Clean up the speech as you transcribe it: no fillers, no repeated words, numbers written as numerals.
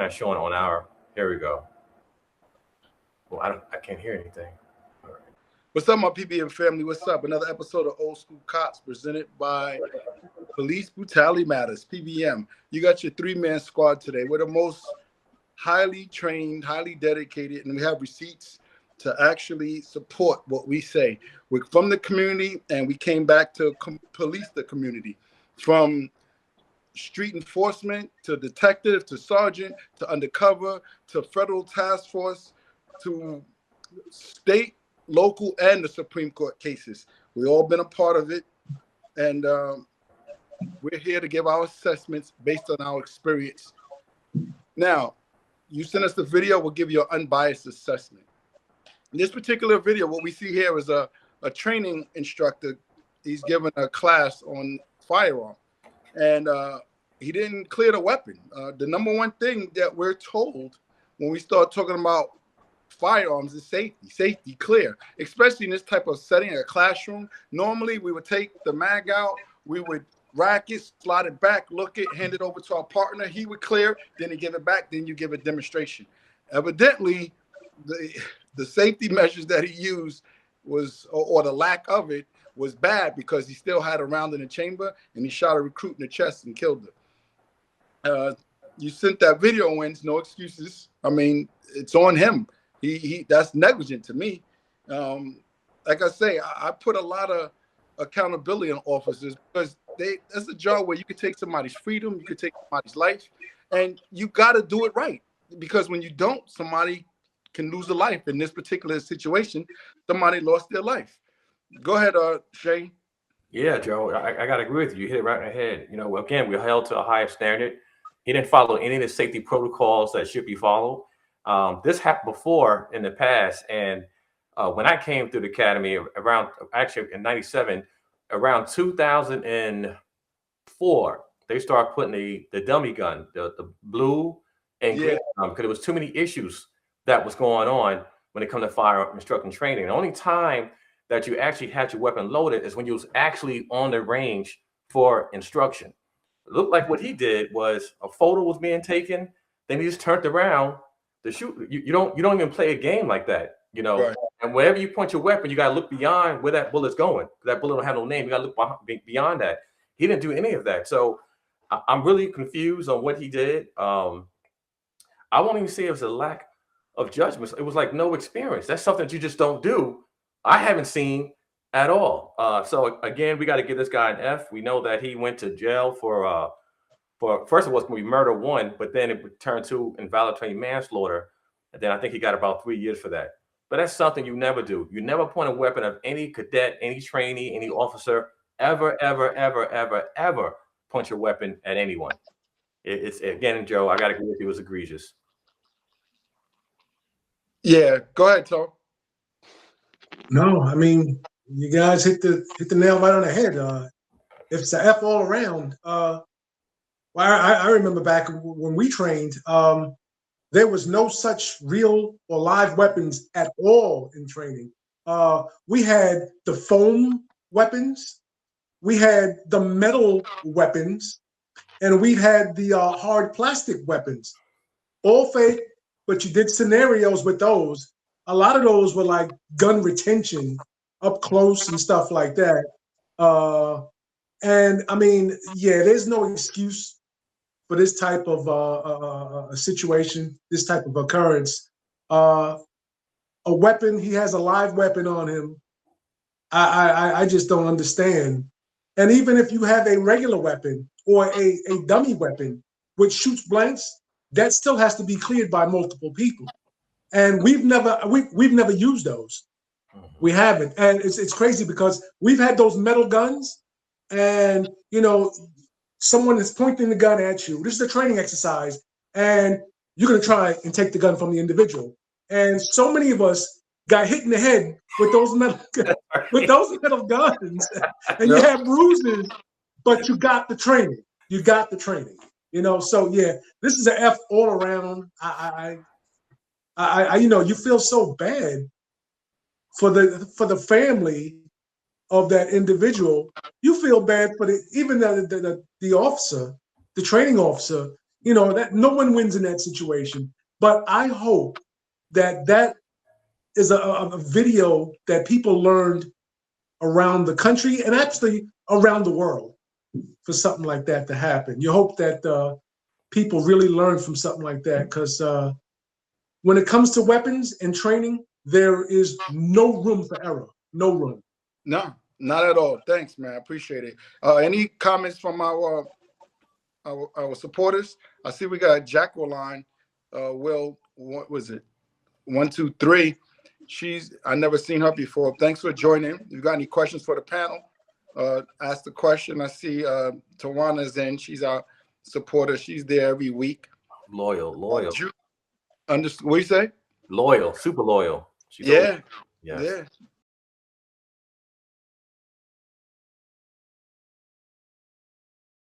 Not showing on our. Here we go. Well, I can't hear anything. All right. What's up, my PBM family? What's up? Another episode of Old School Cops presented by Police Brutality Matters, PBM. You got your three-man squad today. We're the most highly trained, highly dedicated, and we have receipts to actually support what we say. We're from the community, and we came back to police the community. From street enforcement to detective to sergeant to undercover to federal task force to state, local, and the Supreme Court cases. We've all been a part of it, and we're here to give our assessments based on our experience. Now, you send us the video, we'll give you an unbiased assessment. In this particular video, what we see here is a training instructor. He's given a class on firearm, and he didn't clear the weapon. The number one thing that we're told when we start talking about firearms is safety. Safety, clear, especially in this type of setting, a classroom. Normally, we would take the mag out, we would rack it, slide it back, look it, hand it over to our partner. He would clear, then he give it back, then you give a demonstration. Evidently, the safety measures that he used was, or the lack of it, was bad because he still had a round in the chamber and he shot a recruit in the chest and killed him. You sent that video in, no excuses. I mean, it's on him. He that's negligent to me. Like I say, I put a lot of accountability on officers because that's a job where you could take somebody's freedom, you could take somebody's life, and you got to do it right. Because when you don't, somebody can lose a life. In this particular situation, somebody lost their life. Go ahead, Shay. Yeah, Joe, I got to agree with you. You hit it right in the head. You know, again, we're held to a higher standard. He didn't follow any of the safety protocols that should be followed. This happened before in the past. And when I came through the academy around, actually in 97, around 2004, they started putting the dummy gun, the blue and green, because there was too many issues that was going on when it comes to firearm instructing training. The only time that you actually had your weapon loaded is when you was actually on the range for instruction. It looked like what he did was a photo was being taken, then he just turned around to shoot. You don't even play a game like that, you know. Right. And whenever you point your weapon, you gotta look beyond where that bullet's going. That bullet don't have no name. You gotta look beyond that. He didn't do any of that. So I'm really confused on what he did. I won't even say it was a lack of judgment. It was like no experience. That's something that you just don't do. I haven't seen at all. So again, we got to give this guy an F. We know that he went to jail for first of all, it's going to be murder 1, but then it turned to involuntary manslaughter. And then I think he got about 3 years for that. But that's something you never do. You never point a weapon of any cadet, any trainee, any officer, ever point your weapon at anyone. It's again, Joe, I got to agree with you, it was egregious. Yeah, go ahead, Tom. No, I mean, you guys hit the nail right on the head. If it's an F all around, well, I remember back when we trained, there was no such real or live weapons at all in training. We had the foam weapons, we had the metal weapons, and we had the hard plastic weapons. All fake, but you did scenarios with those. A lot of those were like gun retention up close and stuff like that. And I mean, yeah, there's no excuse for this type of situation, this type of occurrence. A weapon, he has a live weapon on him. I just don't understand. And even if you have a regular weapon or a dummy weapon which shoots blanks, that still has to be cleared by multiple people. And we've never used those. We haven't. And it's crazy because we've had those metal guns and, you know, someone is pointing the gun at you. This is a training exercise and you're going to try and take the gun from the individual. And so many of us got hit in the head with those metal guns and you have bruises, but you got the training. You got the training, you know? So yeah, this is an F all around. I you know, you feel so bad for the family of that individual. You feel bad for even the officer, the training officer. You know, that no one wins in that situation. But I hope that that is a video that people learned around the country and actually around the world for something like that to happen. You hope that people really learn from something like that, because when it comes to weapons and training, there is no room for error. No room. No, not at all. Thanks, man. I appreciate it. Any comments from our supporters? I see we got Jacqueline. Will, what was it? 123. I never seen her before. Thanks for joining. If you got any questions for the panel, ask the question. I see Tawana's in. She's our supporter. She's there every week. Loyal. What do you say? Loyal, super loyal. She's Yeah. always, yes. Yeah.